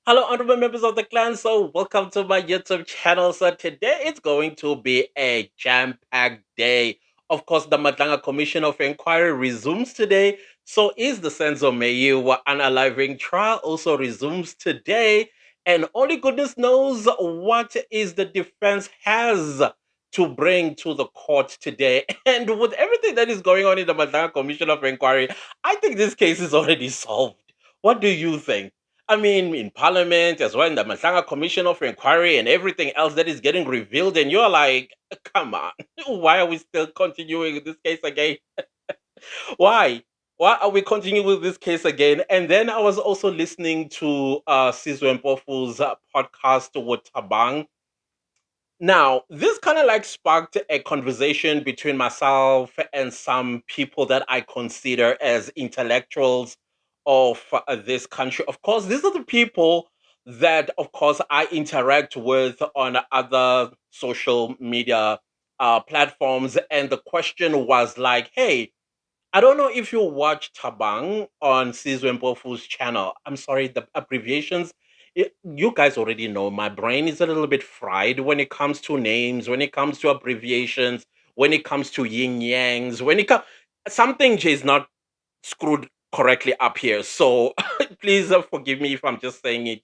Hello, honorable members of the clan. So, welcome to my YouTube channel. So, today it's going to be a jam packed day. Of course, the Madanga Commission of Inquiry resumes today. So, is the Senzo Meyiwa unaliving trial also resumes today. And only goodness knows what is the defense has to bring to the court today. And with everything that is going on in the Madanga Commission of Inquiry, I think this case is already solved. What do you think? I mean, in Parliament as well, in the Matlanga Commission of Inquiry and everything else that is getting revealed, and you're like, come on, why are we still continuing with this case again? Why? Why are we continuing with this case again? And then I was also listening to Sizwe Mpofu's podcast with Tabang. Now, this kind of like sparked a conversation between myself and some people that I consider as intellectuals of this country. Of course, these are the people that, of course, I interact with on other social media platforms. And the question was like, hey, I don't know if you watch Tabang on Sizwe Mpofu's channel. I'm sorry, the abbreviations. You guys already know my brain is a little bit fried when it comes to names, when it comes to abbreviations, when it comes to yin yangs, when it comes something is not screwed correctly up here. So please forgive me if I'm just saying it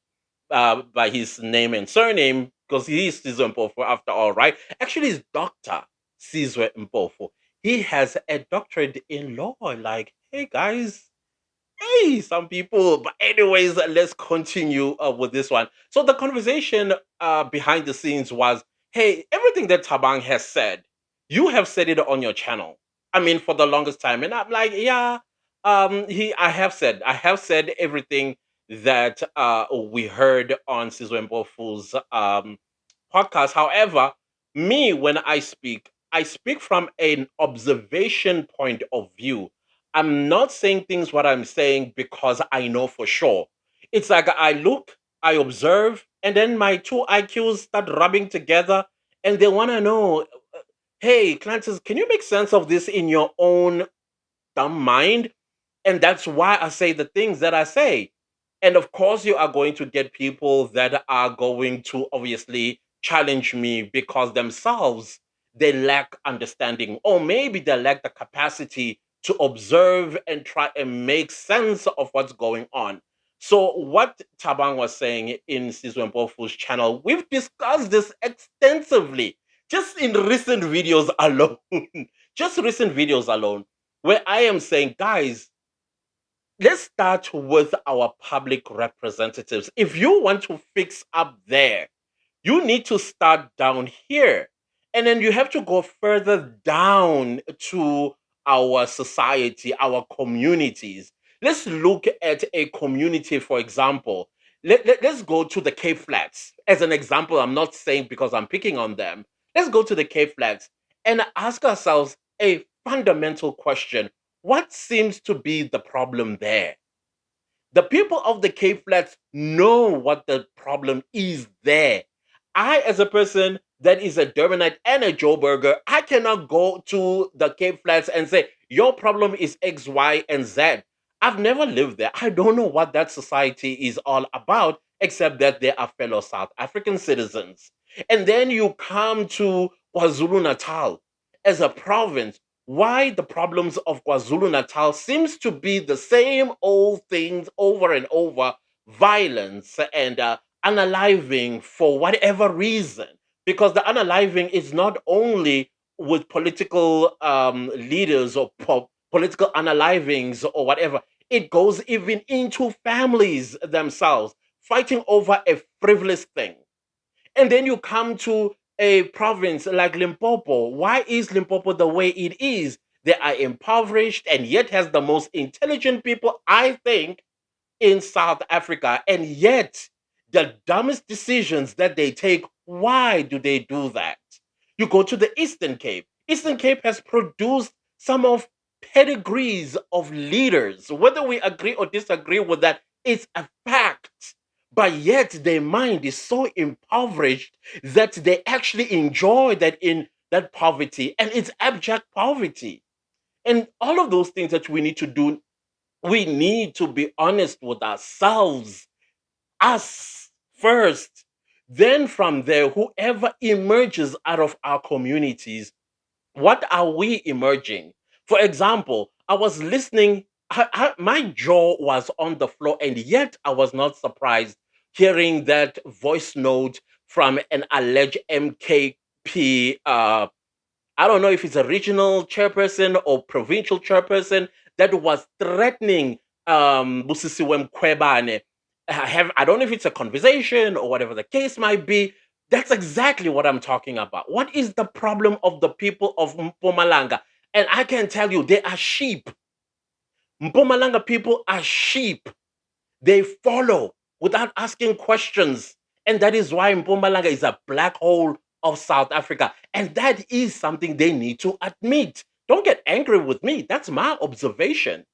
by his name and surname because he is Sizwe Mpofu after all, right? Actually, it's Doctor Sizwe Mpofu. He has a doctorate in law. Like, hey guys, hey, some people. But anyways, let's continue with this one. So the conversation behind the scenes was, hey, everything that Tabang has said, you have said it on your channel. I mean, for the longest time, and I'm like, yeah, I have said everything that we heard on Sizwe Mpofu's podcast. However, me when I speak from an observation point of view. I'm not saying things what I'm saying because I know for sure. It's like I look, I observe, and then my two IQs start rubbing together, and they want to know, hey, Clancy, can you make sense of this in your own dumb mind? And that's why I say the things that I say. And of course, you are going to get people that are going to obviously challenge me because themselves they lack understanding, or maybe they lack the capacity to observe and try and make sense of what's going on. So, what Tabang was saying in Sizwe Mpofu's channel, we've discussed this extensively just in recent videos alone. Just recent videos alone, where I am saying, guys, let's start with our public representatives. If you want to fix up there, you need to start down here. And then you have to go further down to our society, our communities. Let's look at a community, for example. Let's go to the Cape Flats as an example. I'm not saying because I'm picking on them. Let's go to the Cape Flats and ask ourselves a fundamental question. What seems to be the problem there? The people of the Cape Flats know what the problem is there. I, as a person that is a Durbanite and a Joburger, I cannot go to the Cape Flats and say, your problem is X, Y, and Z. I've never lived there. I don't know what that society is all about, except that they are fellow South African citizens. And then you come to KwaZulu Natal as a province. Why the problems of KwaZulu Natal seems to be the same old things over and over, violence and unaliving for whatever reason. Because the unaliving is not only with political leaders or political unalivings or whatever, it goes even into families themselves, fighting over a frivolous thing. And then you come to a province like Limpopo. Why is Limpopo the way it is? They are impoverished and yet has the most intelligent people, I think, in South Africa. And yet, the dumbest decisions that they take, why do they do that? You go to the Eastern Cape. Eastern Cape has produced some of pedigrees of leaders. Whether we agree or disagree with that, it's a fact. But yet their mind is so impoverished that they actually enjoy that in that poverty, and it's abject poverty. And all of those things that we need to do, we need to be honest with ourselves. Us first. Then from there, whoever emerges out of our communities, what are we emerging? For example, I was listening, my jaw was on the floor, and yet I was not surprised hearing that voice note from an alleged MKP. I don't know if it's a regional chairperson or provincial chairperson that was threatening Busisiwe Mkhwebane. I don't know if it's a conversation or whatever the case might be. That's exactly what I'm talking about. What is the problem of the people of Mpumalanga? And I can tell you, they are sheep. Mpumalanga people are sheep. They follow without asking questions. And that is why Mpumalanga is a black hole of South Africa. And that is something they need to admit. Don't get angry with me. That's my observation.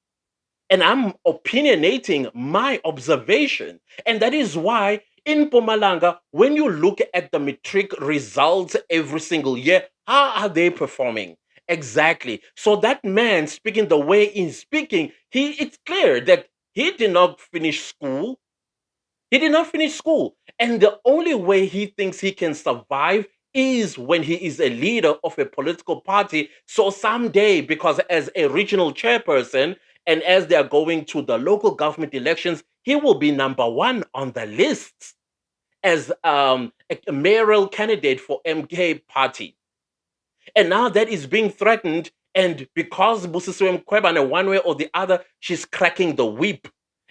And I'm opinionating my observation. And that is why in Mpumalanga, when you look at the metric results every single year, how are they performing? Exactly. So that man speaking the way he's speaking, it's clear that he did not finish school. He did not finish school. And the only way he thinks he can survive is when he is a leader of a political party. So someday, because as a regional chairperson and as they are going to the local government elections, he will be number one on the lists as a mayoral candidate for MK party. And now that is being threatened. And because Busisiwe Mkhwebane, one way or the other, she's cracking the whip.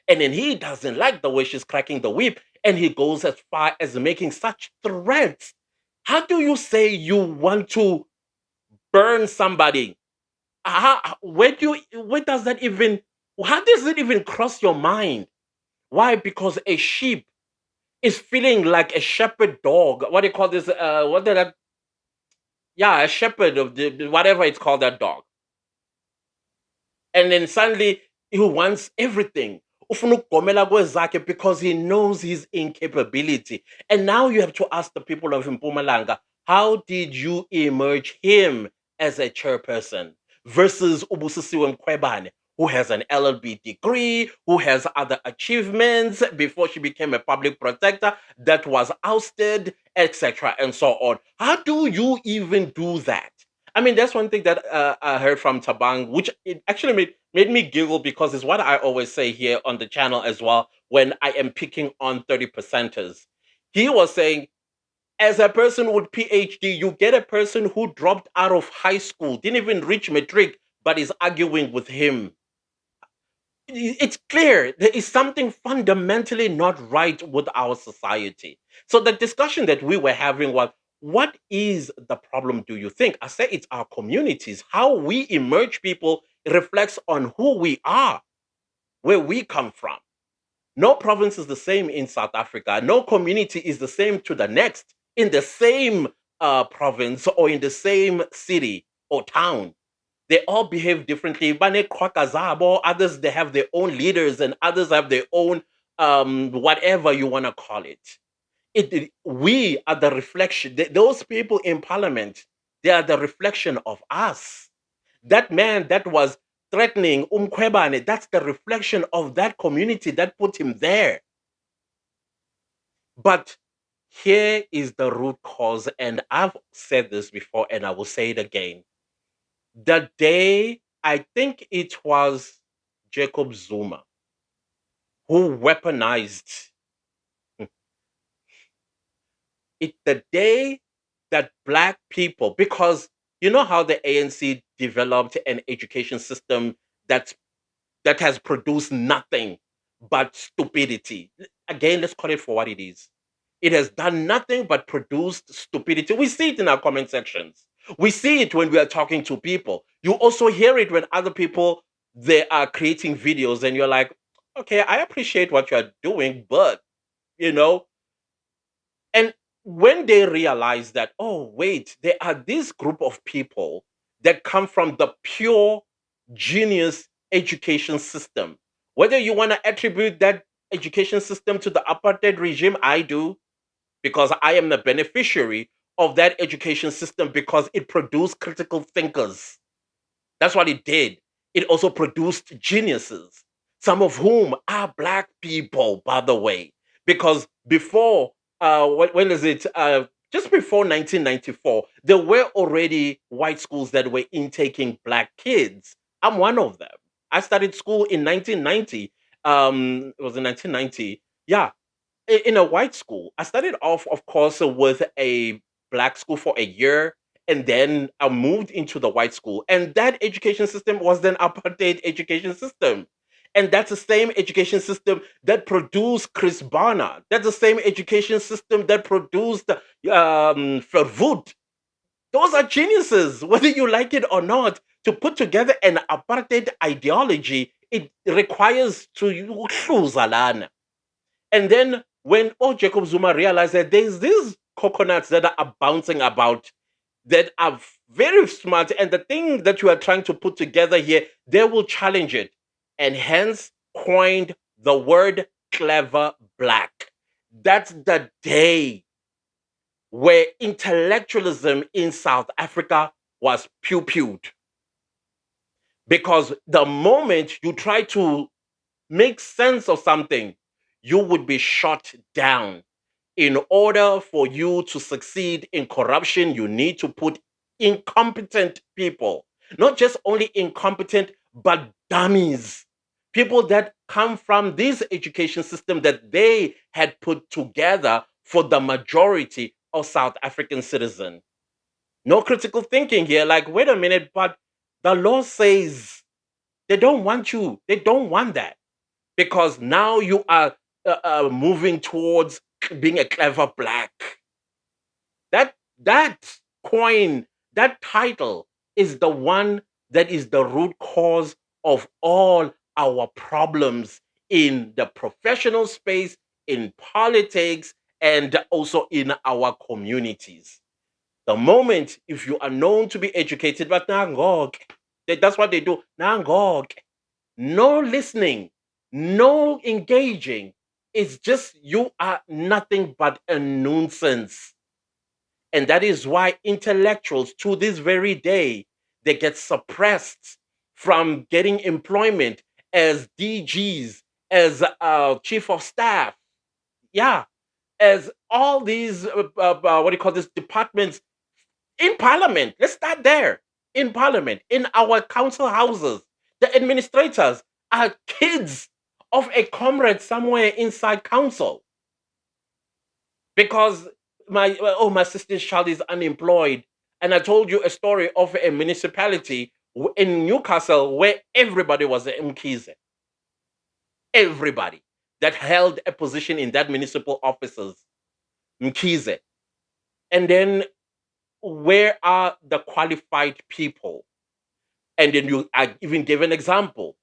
And then he doesn't like the way she's cracking the whip. And he goes as far as making such threats. How do you say you want to burn somebody? Where does that even, how does it even cross your mind? Why? Because a sheep is feeling like a shepherd dog. What do you call this? What did I, yeah, a shepherd of whatever it's called, that dog. And then suddenly he wants everything. Ufuna ukugomela kwezakhe because he knows his incapability. And now you have to ask the people of Mpumalanga, how did you emerge him as a chairperson versus Ubusisiwe Mkhwebane, who has an LLB degree, who has other achievements before she became a public protector that was ousted, etc., and so on. How do you even do that? I mean, that's one thing that I heard from Tabang, which it actually made me giggle because it's what I always say here on the channel as well when I am picking on 30 percenters. He was saying, as a person with PhD, you get a person who dropped out of high school, didn't even reach matric, but is arguing with him. It's clear there is something fundamentally not right with our society. So the discussion that we were having was, what is the problem, do you think? I say it's our communities. How we emerge people reflects on who we are, where we come from. No province is the same in South Africa. No community is the same to the next in the same province or in the same city or town. They all behave differently. Others, they have their own leaders, and others have their own whatever you want to call it. We are the reflection. Those people in parliament, they are the reflection of us. That man that was threatening Umkhwebane, that's the reflection of that community that put him there. But here is the root cause, and I've said this before, and I will say it again. The day, I think it was Jacob Zuma who weaponized it, the day that black people, because you know how the ANC developed an education system that's that has produced nothing but stupidity. Again, let's call it for what it is. It has done nothing but produced stupidity. We see it in our comment sections. We see it when we are talking to people. You also hear it when other people, they are creating videos and you're like, okay, I appreciate what you're doing, but you know, and when they realize that, oh, wait, there are this group of people that come from the pure genius education system. Whether you want to attribute that education system to the apartheid regime, I do, because I am the beneficiary of that education system because it produced critical thinkers. That's what it did. It also produced geniuses, some of whom are black people, by the way. because before when is it just before 1994 there were already white schools that were intaking black kids. I'm one of them. I started school in 1990. It was in 1990. Yeah, in a white school. I started off, of course, with a black school for a year, and then I moved into the white school. And that education system was then apartheid education system. And that's the same education system that produced Chris Barner. That's the same education system that produced Verwoerd. Those are geniuses, whether you like it or not. To put together an apartheid ideology, it requires to use and then when Jacob Zuma realized that there's these coconuts that are bouncing about that are very smart, and the thing that you are trying to put together here, they will challenge it. And hence coined the word clever black. That's the day where intellectualism in South Africa was pew-pewed. Because the moment you try to make sense of something, you would be shot down. In order for you to succeed in corruption, you need to put incompetent people, not just only incompetent, but dummies. People that come from this education system that they had put together for the majority of South African citizens. No critical thinking here. Like, wait a minute, but the law says they don't want you. They don't want that because now you are moving towards being a clever black. That coin, that title is the one that is the root cause of all our problems in the professional space, in politics, and also in our communities. The moment if you are known to be educated, but nangok, that's what they do. Nangok, no listening, no engaging. It's just you are nothing but a nuisance. And that is why intellectuals to this very day, they get suppressed from getting employment as DGs, as chief of staff. Yeah, as all these, what do you call this, departments in parliament. Let's start there. In parliament, in our council houses, the administrators are kids of a comrade somewhere inside council because my sister's child is unemployed. And I told you a story of a municipality in Newcastle where everybody was a Mkhize. Everybody that held a position in that municipal offices, Mkhize. And then where are the qualified people? And then I even gave an example.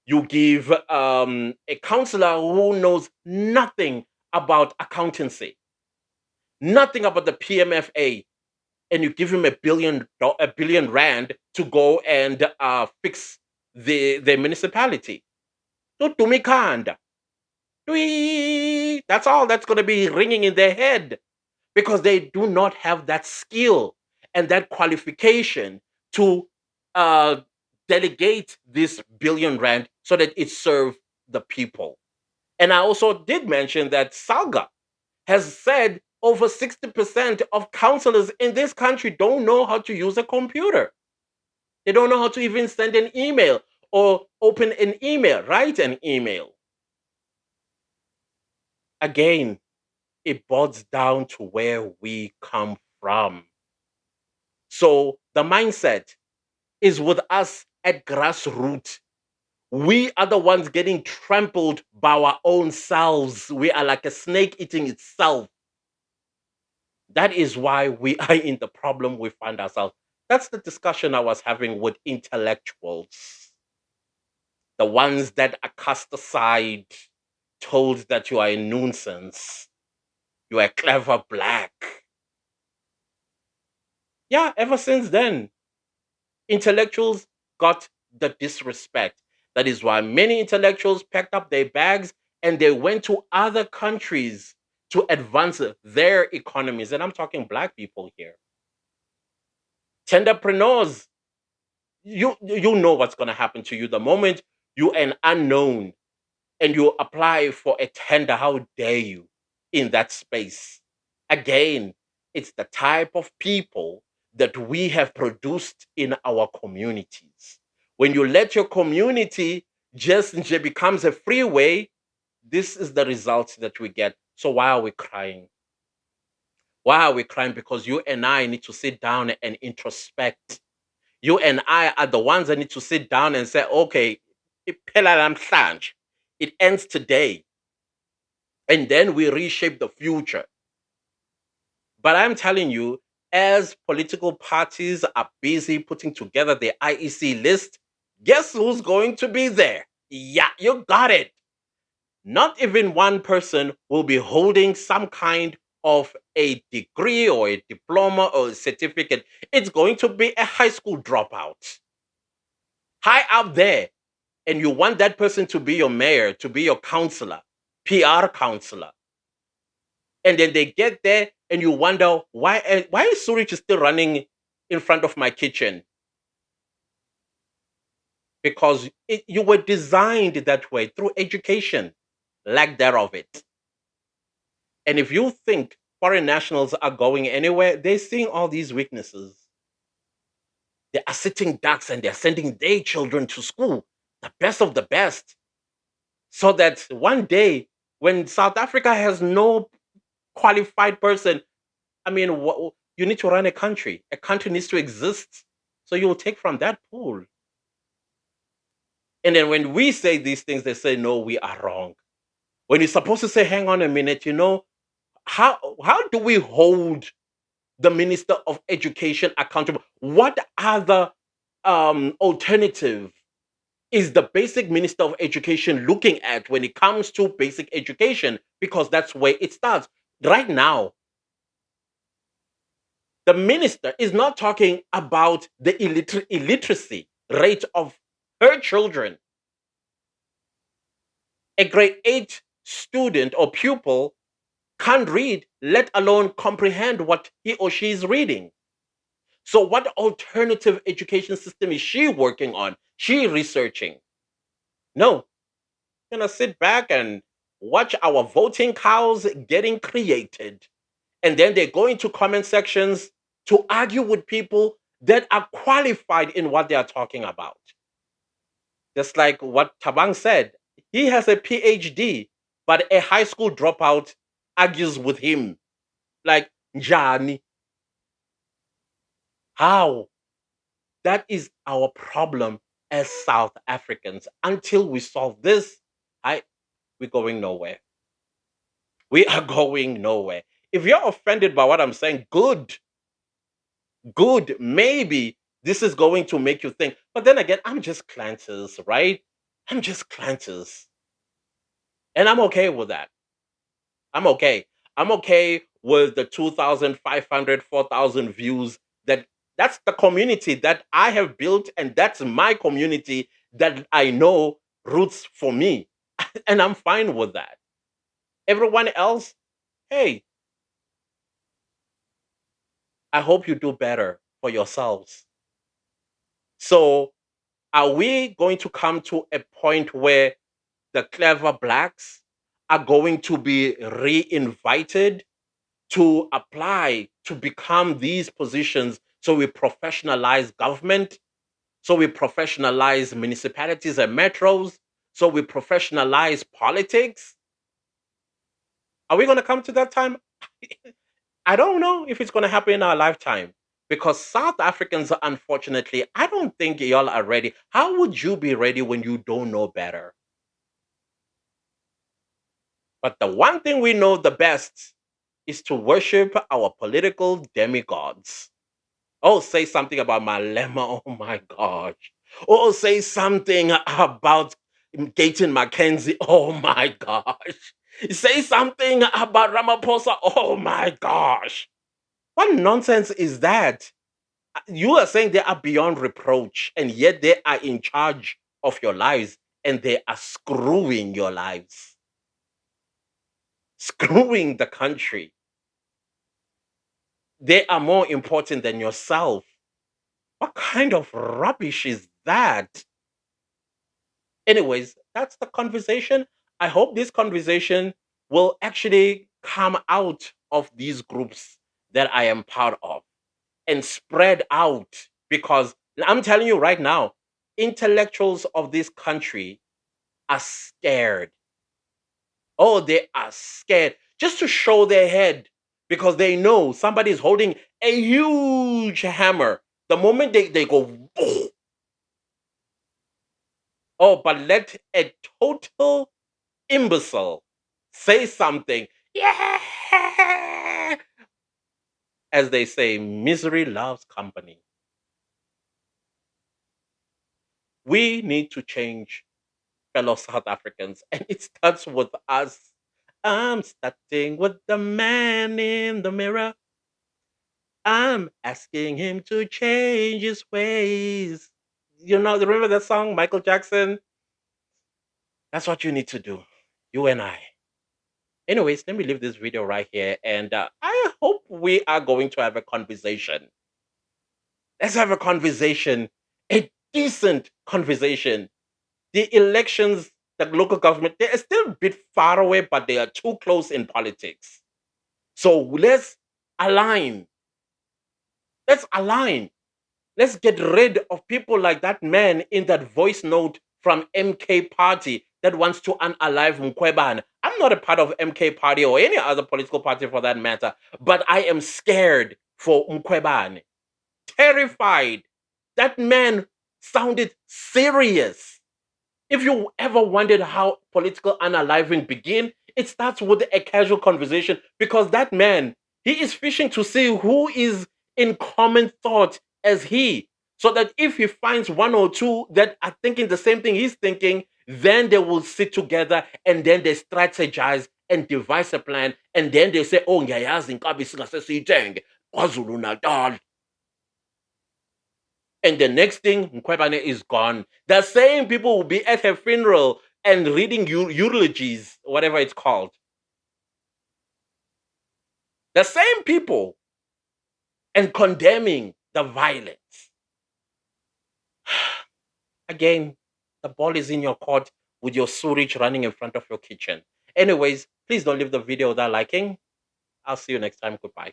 You give a counselor who knows nothing about accountancy, nothing about the PMFA, and you give him a billion rand to go and fix the municipality. So to me, kanda. That's all that's going to be ringing in their head because they do not have that skill and that qualification to uh, delegate this billion rand so that it serves the people. And I also did mention that Salga has said over 60% of counselors in this country don't know how to use a computer. They don't know how to even send an email or open an email, write an email. Again, it boils down to where we come from. So the mindset is with us at grassroots. We are the ones getting trampled by our own selves. We are like a snake eating itself. That is why we are in the problem we find ourselves. That's the discussion I was having with intellectuals, the ones that are cast aside, told that you are a nuisance, you are a clever black. Yeah, ever since then, intellectuals got the disrespect. That is why many intellectuals packed up their bags and they went to other countries to advance their economies. And I'm talking black people here. Tenderpreneurs, you know what's going to happen to you the moment you're an unknown and you apply for a tender. How dare you? in that space. Again, it's the type of people that we have produced in our communities. When you let your community just becomes a freeway, this is the results that we get. So why are we crying? Why are we crying? Because you and I need to sit down and introspect. You and I are the ones that need to sit down and say, okay, iphela namhlanje. It ends today. And then we reshape the future. But I'm telling you, as political parties are busy putting together the IEC list, guess who's going to be there? Yeah, you got it. Not even one person will be holding some kind of a degree or a diploma or a certificate. It's going to be a high school dropout. High up there. And you want that person to be your mayor, to be your counselor, PR counselor. And then they get there and you wonder why is Zurich still running in front of my kitchen? Because you were designed that way through education, lack thereof it. And if you think foreign nationals are going anywhere, they're seeing all these weaknesses. They are sitting ducks and they're sending their children to school, the best of the best, so that one day when South Africa has no qualified person, I mean, you need to run a country. A country needs to exist. So you'll take from that pool. And then when we say these things, they say, no, we are wrong. When you're supposed to say, hang on a minute, how do we hold the Minister of Education accountable? What other alternative is the basic Minister of Education looking at when it comes to basic education? Because that's where it starts. Right now, the minister is not talking about the illiteracy rate of her children. A grade 8 student or pupil can't read, let alone comprehend what he or she is reading. So, what alternative education system is she working on? She researching? No, gonna sit back and watch our voting cows getting created. And then they go into comment sections to argue with people that are qualified in what they are talking about. Just like what Tabang said, he has a PhD, but a high school dropout argues with him. Like, Njani, how? That is our problem as South Africans. Until we solve this, I we're going nowhere. We are going nowhere. If you're offended by what I'm saying, good, good. Maybe this is going to make you think. But then again, I'm just Clantis, right? I'm just Clantis. And I'm okay with that. I'm okay. I'm okay with the 2,500, 4,000 views. That's the community that I have built, and that's my community that I know roots for me. And I'm fine with that. Everyone else, hey, I hope you do better for yourselves. So, are we going to come to a point where the clever blacks are going to be re-invited to apply to become these positions? So we professionalize government, so we professionalize municipalities and metros, so we professionalize politics. Are we going to come to that time? I don't know if it's going to happen in our lifetime, because South Africans, unfortunately, I don't think y'all are ready. How would you be ready when you don't know better? But the one thing we know the best is to worship our political demigods. Oh, say something about Malema. Oh my gosh. Oh, say something about Gayton Mackenzie. Oh my gosh. Say something about Ramaphosa. Oh my gosh. What nonsense is that? You are saying they are beyond reproach, and yet they are in charge of your lives, and they are screwing your lives, screwing the country. They are more important than yourself. What kind of rubbish is that? Anyways, that's the conversation. I hope this conversation will actually come out of these groups that I am part of and spread out, because I'm telling you right now, intellectuals of this country are scared. Oh, they are scared just to show their head, because they know somebody is holding a huge hammer. The moment they go, oh, but let a total imbecile say something. Yeah. As they say, misery loves company. We need to change, fellow South Africans, and it starts with us. I'm starting with the man in the mirror. I'm asking him to change his ways. You know, remember that song, Michael Jackson? That's what you need to do, you and I. Anyways, let me leave this video right here, and I hope we are going to have a conversation. Let's have a conversation, a decent conversation. The elections, the local government, they are still a bit far away, but they are too close in politics. So let's align. Let's align. Let's get rid of people like that man in that voice note from MK Party that wants to unalive Mkweban. I'm not a part of MK Party or any other political party for that matter, but I am scared for Mkweban. Terrified. That man sounded serious. If you ever wondered how political unaliving begin, it starts with a casual conversation, because that man, he is fishing to see who is in common thought as he. So that if he finds one or two that are thinking the same thing he's thinking, then they will sit together and then they strategize and devise a plan. And then they say, oh, ngiyayazi inkabi singasesiyithenge KwaZulu Natal. And the next thing, Mkwebane is gone. The same people will be at her funeral and reading eulogies, whatever it's called. The same people, and condemning the violence. Again, the ball is in your court with your sewage running in front of your kitchen. Anyways, please don't leave the video without liking. I'll see you next time. Goodbye.